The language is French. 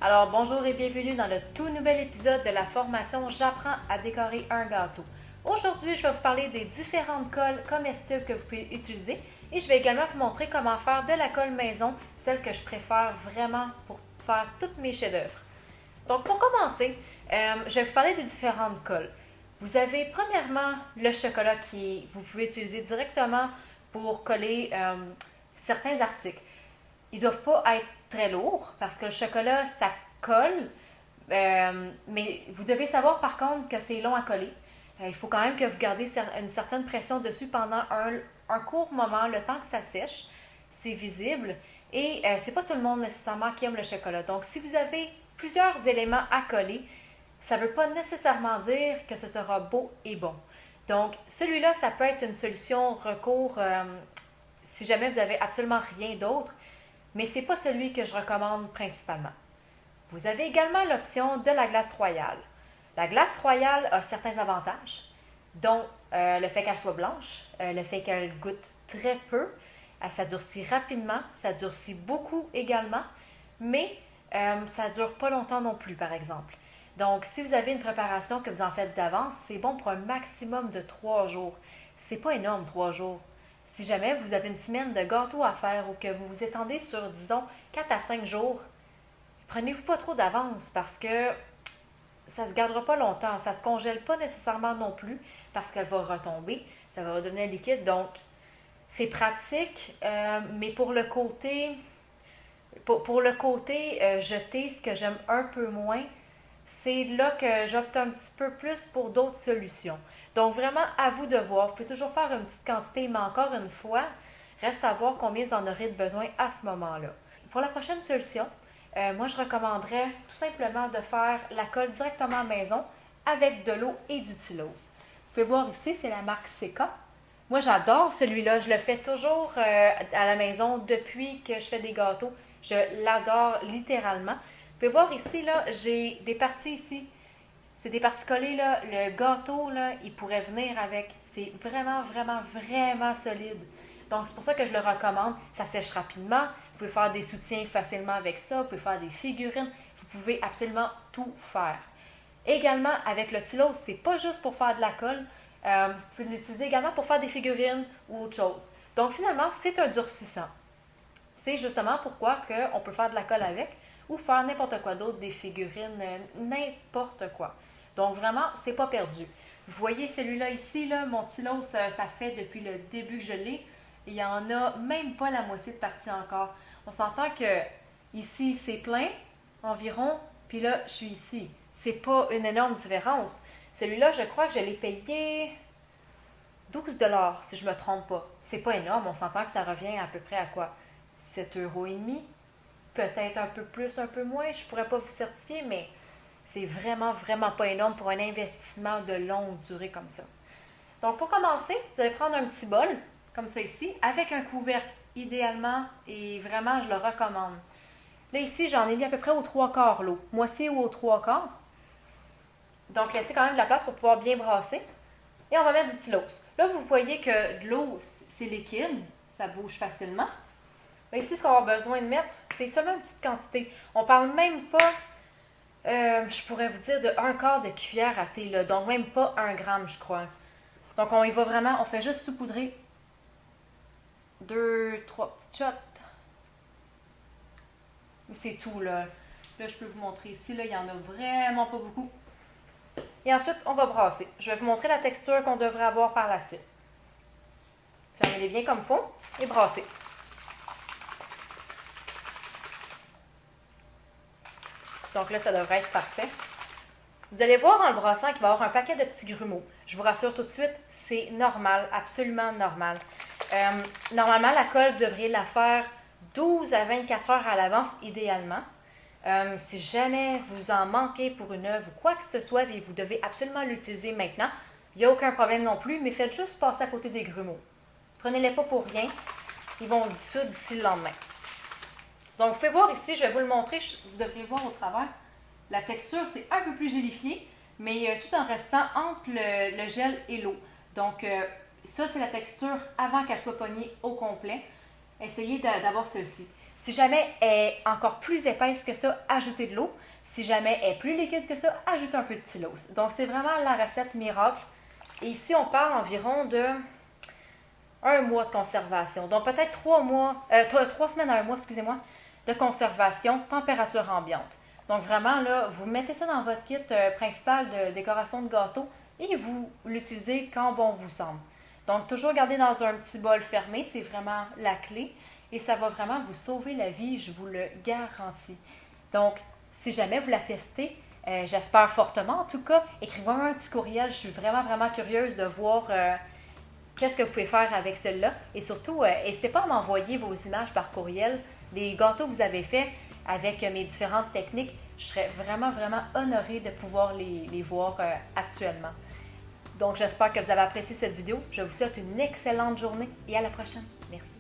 Alors bonjour et bienvenue dans le tout nouvel épisode de la formation J'apprends à décorer un gâteau. Aujourd'hui, je vais vous parler des différentes colles comestibles que vous pouvez utiliser et je vais également vous montrer comment faire de la colle maison, celle que je préfère vraiment pour faire tous mes chefs-d'œuvre. Donc pour commencer, je vais vous parler des différentes colles. Vous avez premièrement le chocolat qui vous pouvez utiliser directement pour coller certains articles. Ils ne doivent pas être très lourds parce que le chocolat, ça colle. Mais vous devez savoir par contre que c'est long à coller. Il faut quand même que vous gardiez une certaine pression dessus pendant un court moment, le temps que ça sèche. C'est visible. Et c'est pas tout le monde nécessairement qui aime le chocolat. Donc, si vous avez plusieurs éléments à coller, ça ne veut pas nécessairement dire que ce sera beau et bon. Donc, celui-là, ça peut être une solution recours si jamais vous n'avez absolument rien d'autre, mais ce n'est pas celui que je recommande principalement. Vous avez également l'option de la glace royale. La glace royale a certains avantages, dont le fait qu'elle soit blanche, le fait qu'elle goûte très peu, ça durcit rapidement, ça durcit beaucoup également, mais ça ne dure pas longtemps non plus, par exemple. Donc, si vous avez une préparation que vous en faites d'avance, c'est bon pour un maximum de 3 jours. C'est pas énorme, 3 jours. Si jamais vous avez une semaine de gâteau à faire ou que vous vous étendez sur, disons, 4 à 5 jours, prenez-vous pas trop d'avance parce que ça ne se gardera pas longtemps. Ça ne se congèle pas nécessairement non plus parce qu'elle va retomber. Ça va redevenir liquide. Donc, c'est pratique, mais pour le côté, jeter, ce que j'aime un peu moins, c'est là que j'opte un petit peu plus pour d'autres solutions. Donc vraiment, à vous de voir. Vous pouvez toujours faire une petite quantité, mais encore une fois, reste à voir combien vous en aurez de besoin à ce moment-là. Pour la prochaine solution, moi je recommanderais tout simplement de faire la colle directement à la maison avec de l'eau et du tylose. Vous pouvez voir ici, c'est la marque Seka. Moi j'adore celui-là, je le fais toujours à la maison depuis que je fais des gâteaux. Je l'adore littéralement. Vous pouvez voir ici, là, j'ai des parties ici. C'est des parties collées, là. Le gâteau, là, il pourrait venir avec. C'est vraiment, vraiment, vraiment solide. Donc, c'est pour ça que je le recommande. Ça sèche rapidement. Vous pouvez faire des soutiens facilement avec ça. Vous pouvez faire des figurines. Vous pouvez absolument tout faire. Également, avec le tylose, c'est pas juste pour faire de la colle. Vous pouvez l'utiliser également pour faire des figurines ou autre chose. Donc, finalement, c'est un durcissant. C'est justement pourquoi on peut faire de la colle avec ou faire n'importe quoi d'autre, des figurines, n'importe quoi. Donc vraiment, c'est pas perdu. Vous voyez celui-là ici, là, mon stylos, ça fait depuis le début que je l'ai. Il n'y en a même pas la moitié de partie encore. On s'entend que ici, c'est plein, environ, puis là, je suis ici. C'est pas une énorme différence. Celui-là, je crois que je l'ai payé 12 $, si je me trompe pas. C'est pas énorme, on s'entend que ça revient à peu près à quoi? 7,5 €? Peut-être un peu plus, un peu moins, je pourrais pas vous certifier, mais c'est vraiment, vraiment pas énorme pour un investissement de longue durée comme ça. Donc, pour commencer, vous allez prendre un petit bol, comme ça ici, avec un couvercle, idéalement, et vraiment, je le recommande. Là, ici, j'en ai mis à peu près aux 3/4 l'eau, moitié ou aux 3/4. Donc, laissez quand même de la place pour pouvoir bien brasser. Et on va mettre du tylose. Là, vous voyez que de l'eau, c'est liquide, ça bouge facilement. Mais ici, ce qu'on va besoin de mettre, c'est seulement une petite quantité. On parle même pas, je pourrais vous dire, de 1/4 de cuillère à thé, là. Donc même pas 1 gramme, je crois. Donc on y va vraiment, on fait juste saupoudrer 2-3 petites shots. Mais c'est tout, là. Là, je peux vous montrer ici, là, il n'y en a vraiment pas beaucoup. Et ensuite, on va brasser. Je vais vous montrer la texture qu'on devrait avoir par la suite. Fermez-les bien comme il faut et brassez. Donc là, ça devrait être parfait. Vous allez voir en le brassant qu'il va y avoir un paquet de petits grumeaux. Je vous rassure tout de suite, c'est normal, absolument normal. Normalement, la colle, vous devriez la faire 12 à 24 heures à l'avance, idéalement. Si jamais vous en manquez pour une œuvre ou quoi que ce soit et vous devez absolument l'utiliser maintenant, il n'y a aucun problème non plus, mais faites juste passer à côté des grumeaux. Prenez-les pas pour rien, ils vont se dissoudre d'ici le lendemain. Donc, vous pouvez voir ici, je vais vous le montrer, vous devriez voir au travers. La texture, c'est un peu plus gélifié, mais tout en restant entre le gel et l'eau. Donc, ça, c'est la texture avant qu'elle soit pognée au complet. Essayez d'avoir celle-ci. Si jamais elle est encore plus épaisse que ça, ajoutez de l'eau. Si jamais elle est plus liquide que ça, ajoutez un peu de Tylose. Donc, c'est vraiment la recette miracle. Et ici, on parle environ de 1 mois de conservation. Donc, peut-être 3 semaines à 1 mois, excusez-moi, de conservation, température ambiante. Donc, vraiment, là, vous mettez ça dans votre kit principal de décoration de gâteau et vous l'utilisez quand bon vous semble. Donc, toujours garder dans un petit bol fermé, c'est vraiment la clé. Et ça va vraiment vous sauver la vie, je vous le garantis. Donc, si jamais vous la testez, j'espère fortement en tout cas, écrivez-moi un petit courriel. Je suis vraiment, vraiment curieuse de voir qu'est-ce que vous pouvez faire avec celle-là. Et surtout, n'hésitez pas à m'envoyer vos images par courriel des gâteaux que vous avez faits avec mes différentes techniques. Je serais vraiment, vraiment honorée de pouvoir les voir actuellement. Donc, j'espère que vous avez apprécié cette vidéo. Je vous souhaite une excellente journée et à la prochaine. Merci.